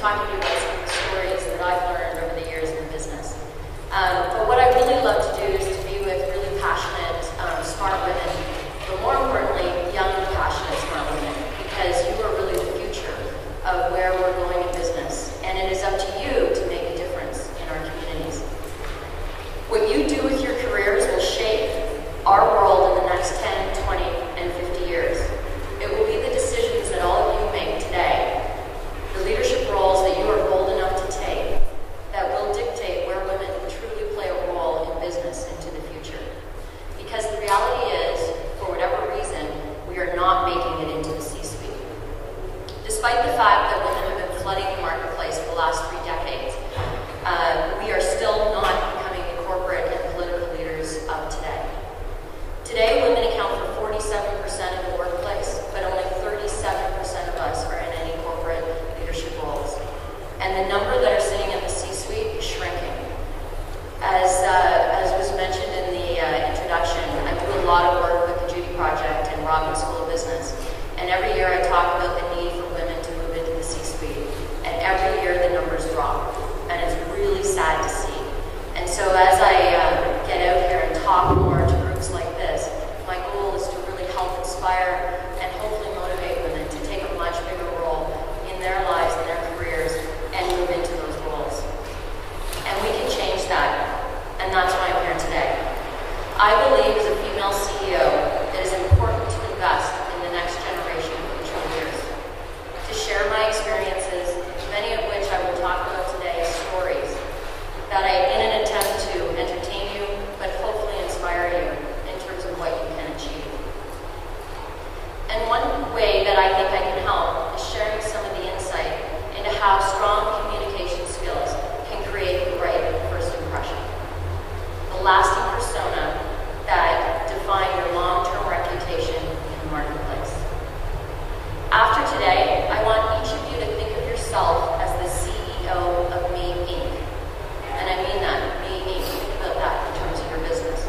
talking to you about some of the stories that I've learned over the years in business. But what I really love to do is to be with really passionate, smart women, but more importantly, young, passionate, smart women, because you are really the future of where we're going in business. And it is up to you to make a difference in our communities. What you do with your careers will shape our world in the next 10, 20, and 50 years. It will be the decisions that all of you make today, the leadership roles that you are bold enough to take, that will dictate where women truly play a role in business into the future. Because the reality is, for whatever reason, we are not making it into the C-suite. Despite the fact that women have been flooding the marketplace for the last 3 decades, we are still not becoming the corporate and political leaders of today. Today, women account for 47% of the workplace, but only 37% of us are in any corporate leadership roles. And the number that are sitting in the C-suite is shrinking. As was mentioned in the introduction, I do a lot of work with the Judy Project and Robbins School of Business. And every year I talk about the need for women to move into the C-suite. And every year the numbers drop. And it's really sad to see. And so as I get out here and talk more to groups like this, my goal is to really help inspire and hopefully motivate women to take a much bigger role in their lives and their careers and move into those roles. And we can change that. And that's why I'm here today. I believe as a female CEO, it is important to invest in the next generation of future leaders. To share my experiences, many of which I will talk about today, stories that in an attempt to entertain you, but hopefully inspire you in terms of what you can achieve. And one way that I think I can help is sharing some of the insight into how strong communication skills can create the right first impression, the lasting persona that define your long-term reputation in the marketplace. After today, I want each of you to think of yourself as the CEO of Me Inc. And I mean that, Me Inc. Think about that in terms of your business.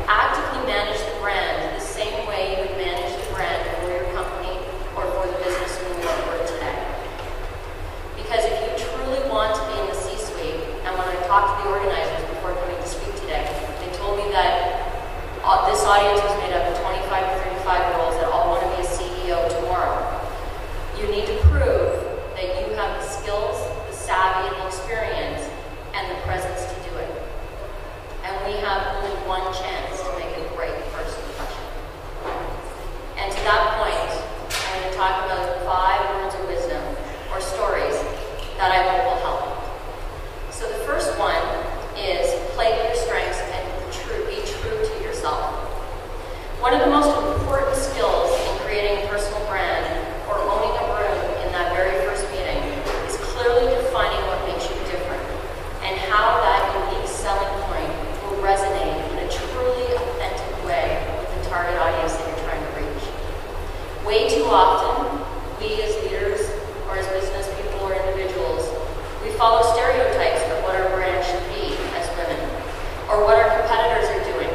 Actively manage the brand the same way you would manage the brand for your company or for the business you work for today. Because if you truly want to be in the C-suite, and when I talked to the organizers before coming to speak today, they told me that this audience was made up of 25 to 35-year-olds that all want to be a CEO tomorrow. You need to prove that you have the skills, the savvy, and the experience, and the presence to do it. And we have only one chance to make a great first impression. And to that point, I'm going to talk about 5 words of wisdom, or stories, that I hope will help. So the first one is play to your strengths and be true to yourself. One of the most important skills in creating a personal brand or owning a room in that very first meeting is clearly defining what makes you different and how that unique selling point will resonate in a truly authentic way with the target audience that you're trying to reach. Way too often, we as leaders or as business people or individuals, we follow stereotypes of what our brand should be as women, or what our competitors are doing,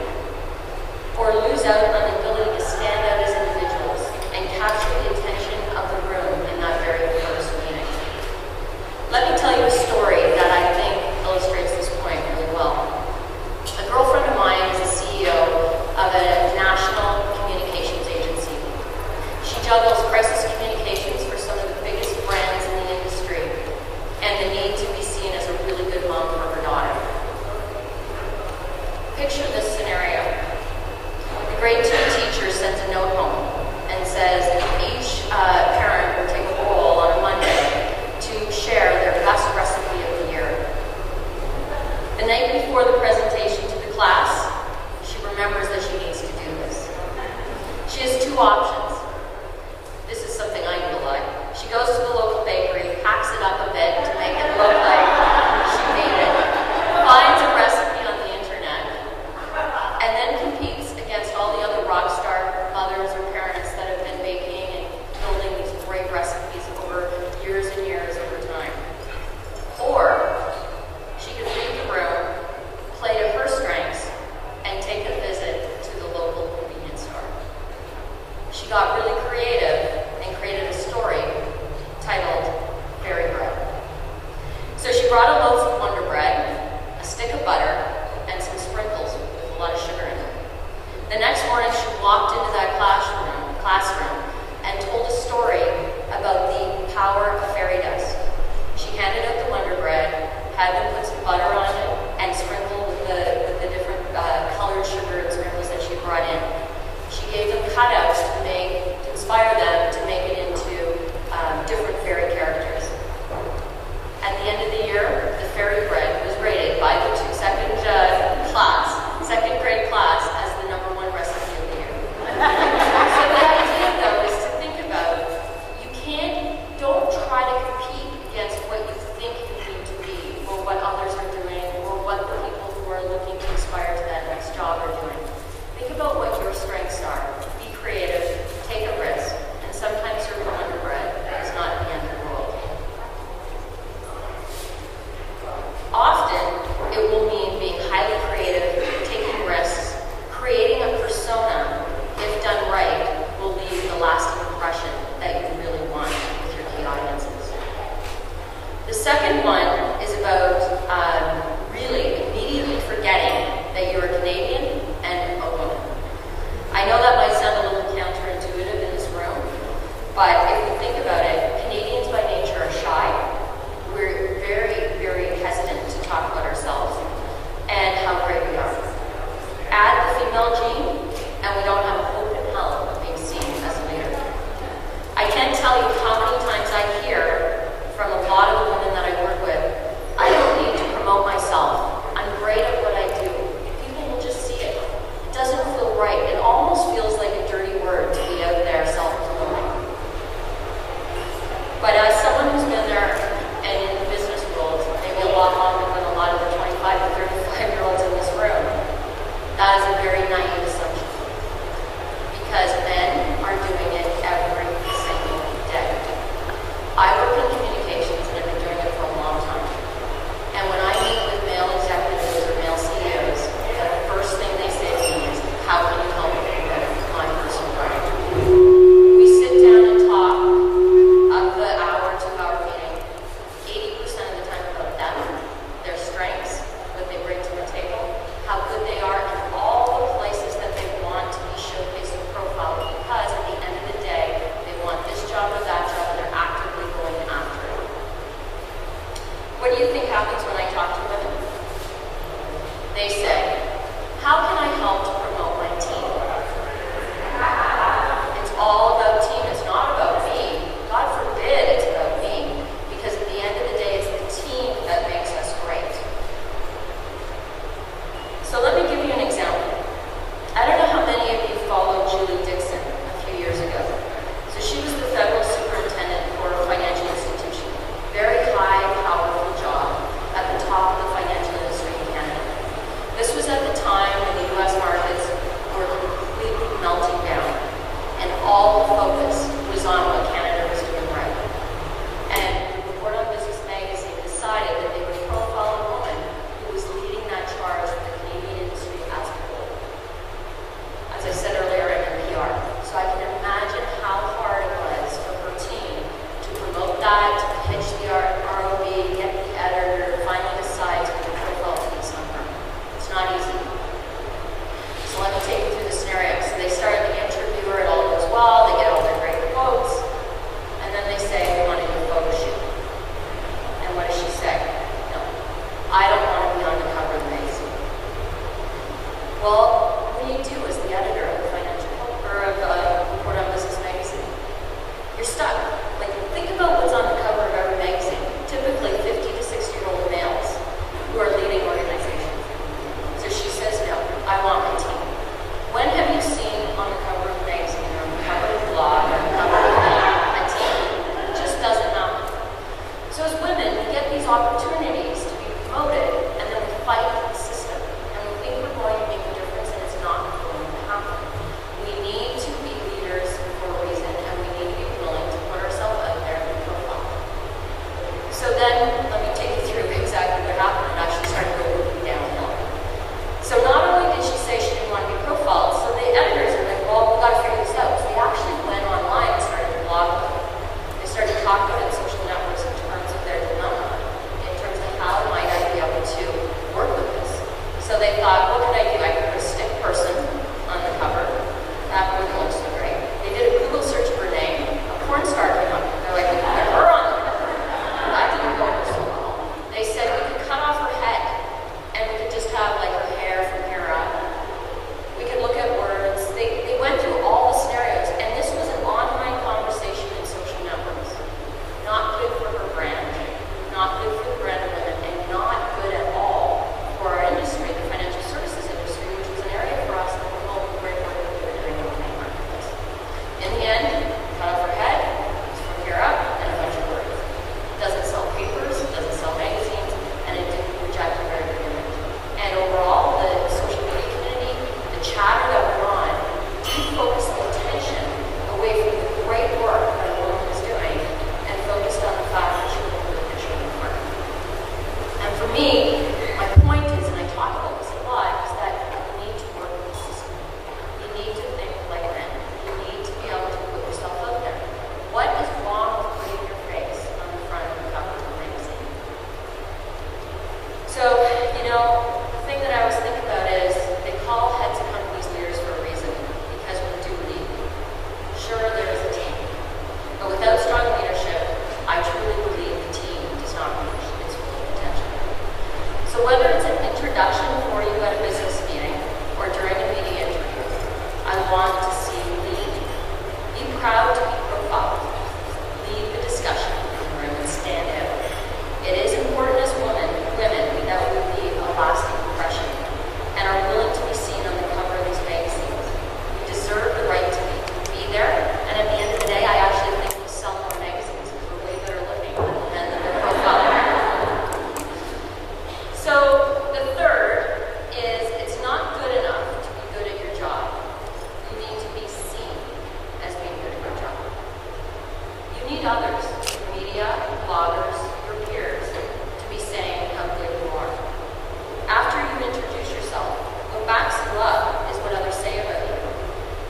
or lose out on the ability to stand out as individuals and capture the attention of the room in that very first meeting. Let me tell you a story that I think illustrates this point really well. A girlfriend of mine is the CEO of a national communications agency. She juggles crisis communications for some of the biggest brands in the industry and the need to be seen as a really good mom for her daughter. Picture this scenario. The grade 2 teacher sends a note home and says each parent will take a role on a Monday to share their best recipe of the year. The night before the presentation to the class, she remembers that she needs to do this. She has 2 options. This is something I do a lot. She goes to the local bakery, hacks it up a bit to make it look like she made it, finds a recipe on the internet, and then competes against all the other rock star mothers or parents that have been baking and building these great recipes over years and years over time. Or she could leave the room, play to her strengths, and take a visit to the local convenience store. She got really creative and created a story titled Very Bread. power of fairy dust. She handed out the Wonder Bread, had them put some butter on it, and sprinkle with the different colored sugar and sprinkles that she brought in. She gave them cutouts to inspire them to make it into different fairy characters. At the end of the year, the fairy bread was rated by the second grade class as the #1 recipe of the year. So the idea, though, is to think about, don't try to compete against what you think you need to be, or what others are doing, or what the people who are looking to aspire to that next job are doing. Think about what your strengths are. Be creative, take a risk, and sometimes serving Wonder Bread is not the end of the world. Often, it will mean being highly creative, taking risks, creating a persona, if done right, will leave the lasting impression that you really want with your key audiences. The second one is about really immediately forgetting that you're a Canadian and a woman. I know that might sound a little counterintuitive in this room, but if you think about it, Canadians by nature are shy. We're very, very hesitant to talk about ourselves and how great we are. Add the female gene, and we don't have a hope in hell of being seen as a leader. I can't tell you how many times I hear from a lot of the women that I work with, I don't need to promote myself. I'm great at what I do. If people will just see it. It doesn't feel right. It almost feels like a dirty word to be out there self-promoting. But as someone who's been there and in the business world, maybe a lot longer than a lot of the 25 to 35-year-olds in this room, that is a very naive assumption. Because men are doing it every single day. I work in communications and I've been doing it for a long time. And when I meet with male executives or male CEOs, the first thing they say to me is, how can you help me with my personal brand? We sit down and talk of the hour, 2-hour meeting, 80% of the time about them, their strengths, what they bring to the table, how good they are, and all the places that they want to be showcased and profiled, because at the end of the day, they want this job or that job, and they're actively going after it. What do you think happens when I talk to women? They say, how can I help to promote my team? It's all about team. It's not about me. God forbid it's about me, because at the end of the day, it's the team that makes us great. So let me give you an example. I don't know how many of you followed Julie Dixon a few years ago. So she was the federal superintendent for a financial institution. Very high, powerful job at the top of the financial industry in Canada. This was at the time when the U.S. markets were completely melting down, and all the focus was on what Canada was doing right. And Report on Business magazine decided that they would profile a woman who was leading that charge for the Canadian industry as a whole. As I said earlier, I'm in PR, so I can imagine how hard it was for her team to promote that, to pitch the ROB, get the editor, finally decide to do a profile piece on her. It's not easy. So let me take you through the scenario. So they start the interviewer, it all goes well, they get all their great quotes, and then they say, we want to do a photo shoot. And what does she say? No, I don't want to be on the cover of the magazine. Well, what do you do as the editor of the Report on Business magazine? You're stuck. Like, think about what's on the cover of every magazine. Typically 50 to 60-year-old males who are leading organizations. So she says, no, I want my team. When have you seen on the cover of the magazine, or on the cover of the blog, or on the cover of a team? It just doesn't happen. So as women, we get these opportunities to be promoted, and then we fight the system. And we think we're going to make a difference, and it's not going to happen. We need to be leaders for a reason, and we need to be willing to put ourselves out there and profile. So then, let me take you through exactly what happened. It actually started going downhill. So not only did she say she didn't want to be profiled, so the editors are like, well, we've got to figure this out. So they actually went online and started to blog about it. They started talking about it in social networks in terms of their dilemma, in terms of how might I be able to work with this. So they thought, what could I do? I could put a stick person on the cover. That wouldn't look so great. They did a Google search for her name. A porn star came up. They're like, we can put her on the thing that I always think about is they call heads of companies leaders for a reason, because we do lead. Sure, there is a team, but without strong leadership, I truly believe the team does not reach its full potential. So whether it's an introduction for you at a business meeting or during a meeting interview, I want to see you lead. Be proud to be profiled. Lead the discussion in the room and stand out. It is important as women that we leave a lasting impression and are willing to be seen on the cover of these magazines. We deserve the right to be there, and at the end of the day, I actually think we'll sell more magazines because we're way better looking than the men that we're profiling. So the third is it's not good enough to be good at your job. You need to be seen as being good at your job. You need others, your media, bloggers, your peers, to be saying how good you are. After you introduce yourself, what backs you up is what others say about you.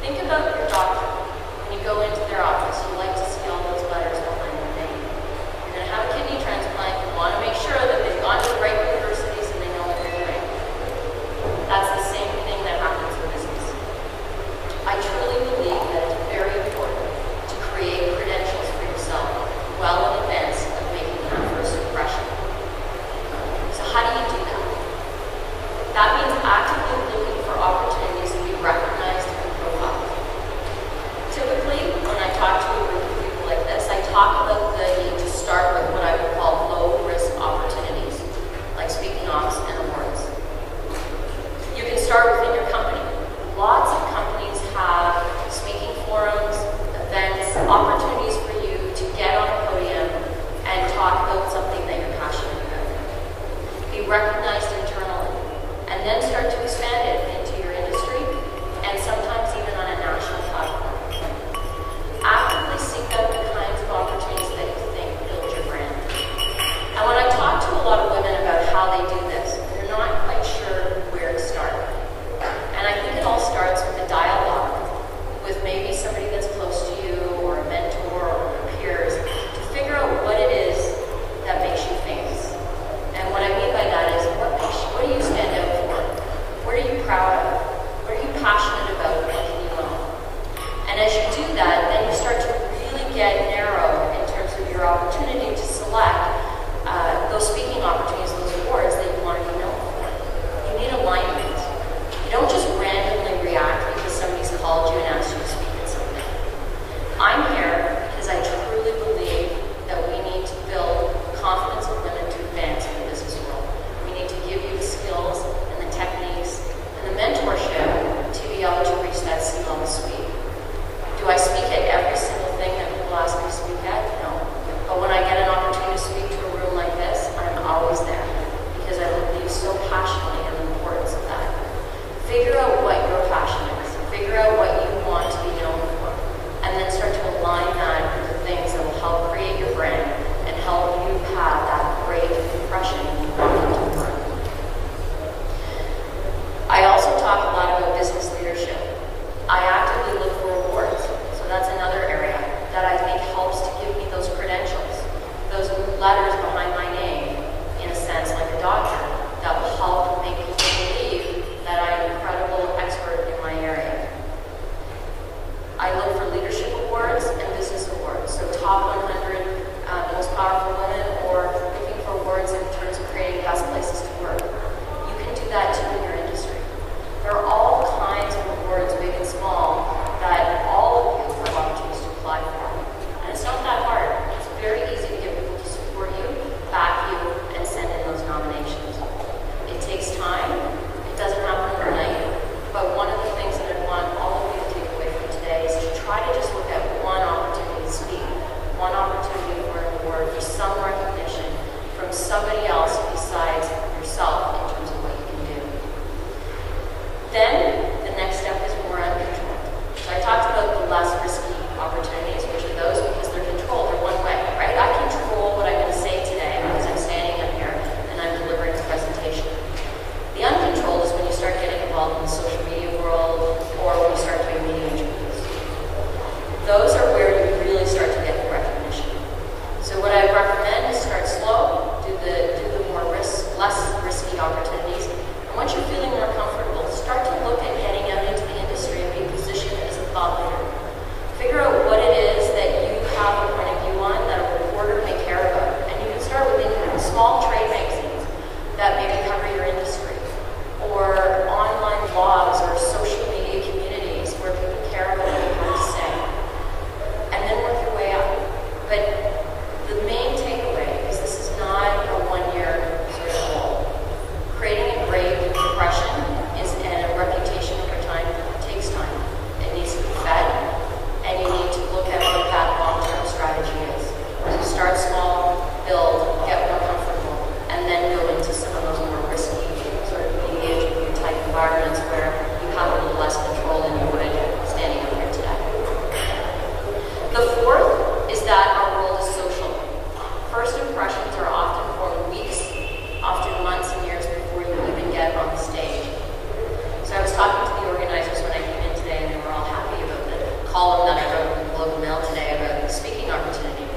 Think about your doctor. When you go into their office, you like to see all those letters behind their name. You're going to have a kidney transplant. You want to make sure that they've gone to the right universities and they know what they're doing. That's the same thing that happens in business. I truly believe that it's very important to create credentials for yourself well in advance of making that first impression. So how do you do that? That means actively looking for opportunities to be recognized and profiled. Typically, when I talk to a group of people like this, I talk about the need to start with what I would call low-risk opportunities, like speaking offs and awards. You can start within your company. Lots of companies have speaking forums, events, opportunities for you to get on a podium and talk about something that you're passionate about. Be recognized internally, and then start to expand it into your industry and sometimes even on a national platform. Actively seek out the kinds of opportunities that you think build your brand. And when I talk to a lot of women about how they do this, they're not quite sure where to start. And I think it all starts with a dialogue with maybe somebody that's close to you or a mentor or peers to figure out what it is that makes you famous. And what I mean by that is what do you stand out for? What are you proud of? What are you passionate about? What can you own? And as you do that, then you start to really get narrow in terms of your opportunity to select those speaking opportunities, those awards that you want impressions are often formed weeks, often months and years before you even get on the stage. So I was talking to the organizers when I came in today, and they were all happy about the column that I wrote in the Globe and Mail today about the speaking opportunity.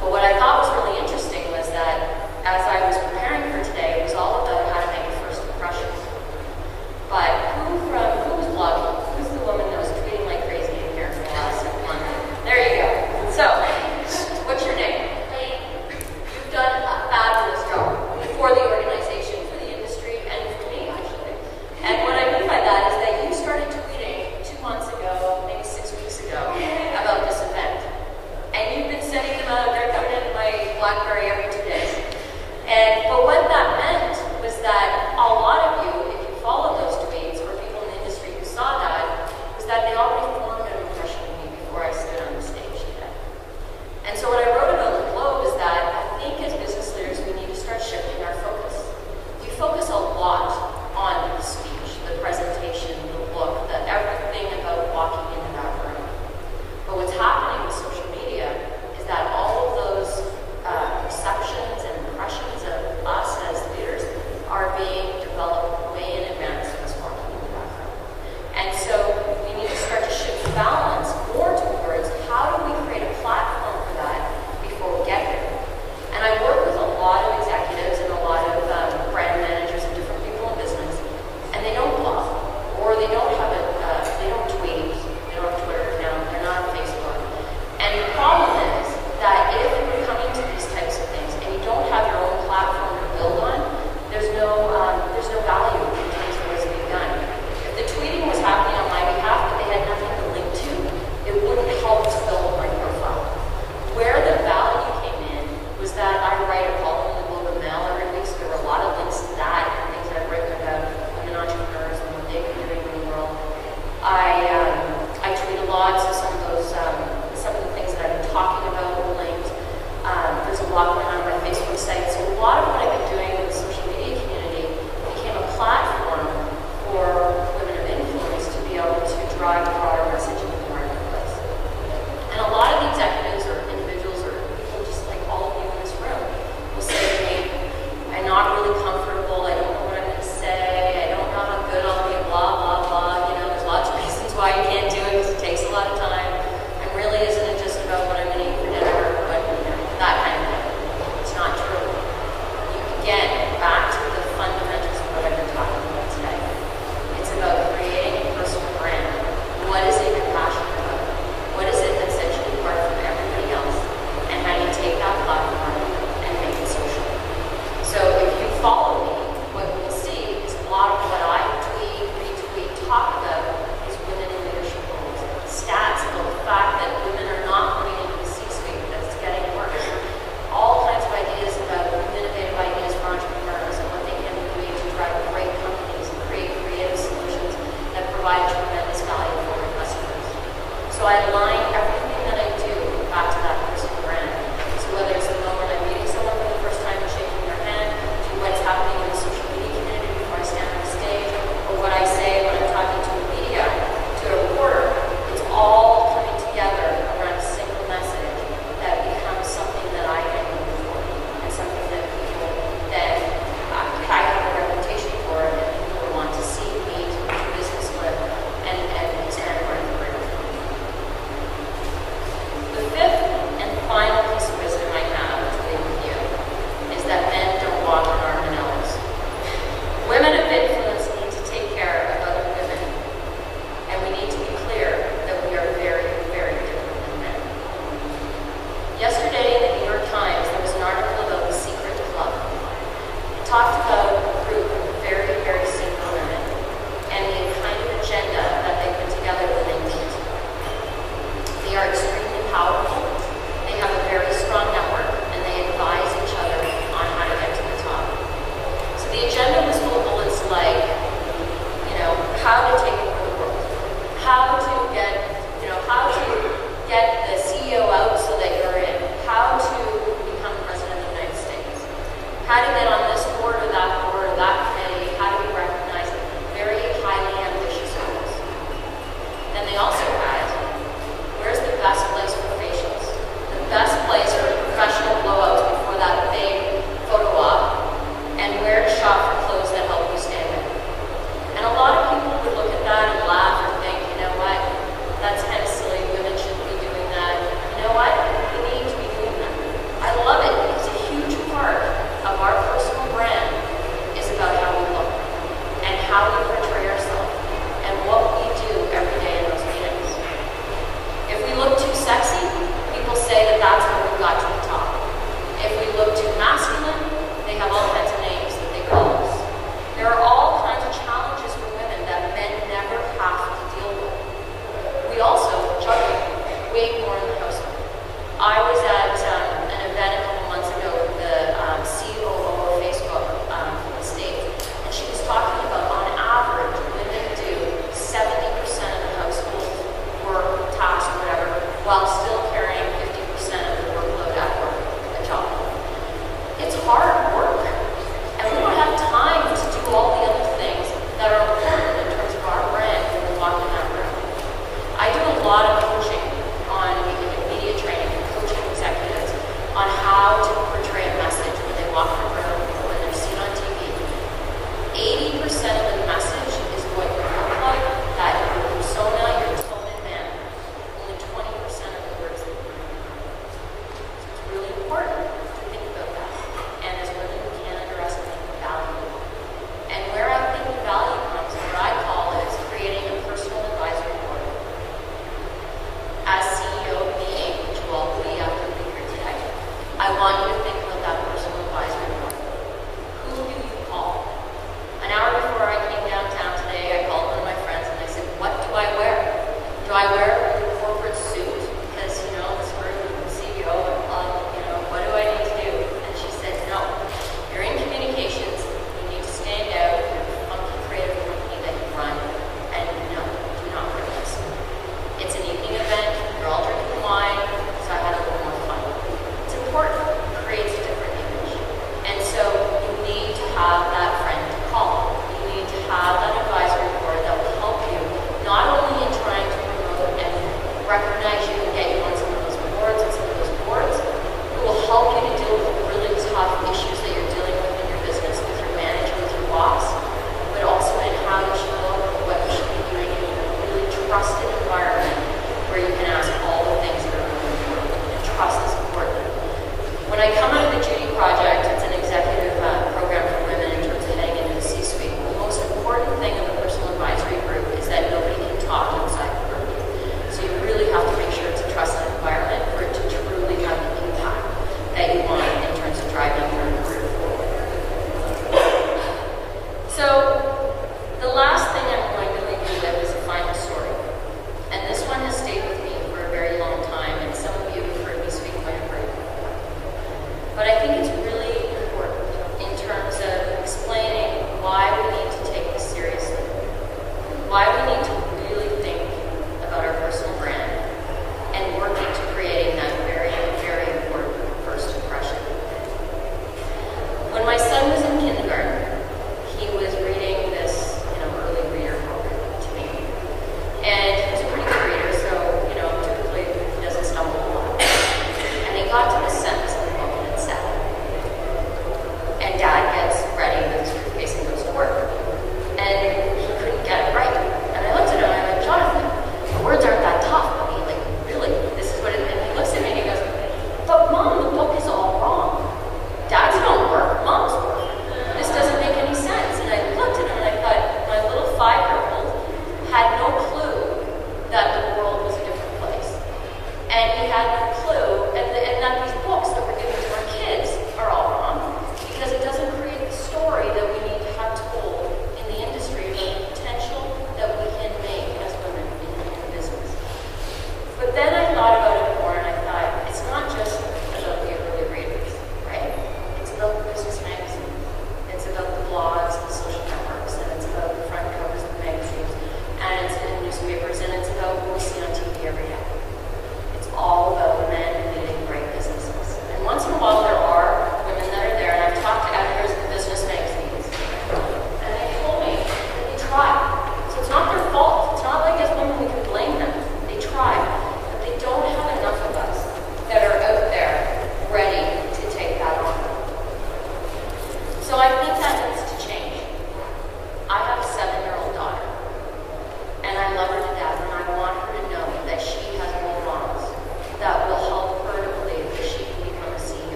But what I thought was really interesting was that as I was preparing for today, it was all about how to make a first impression. But who was blogging? Who's the woman that was tweeting like crazy in here for the last month? There you go. So, what's your name? You've done come out of the Judy Project,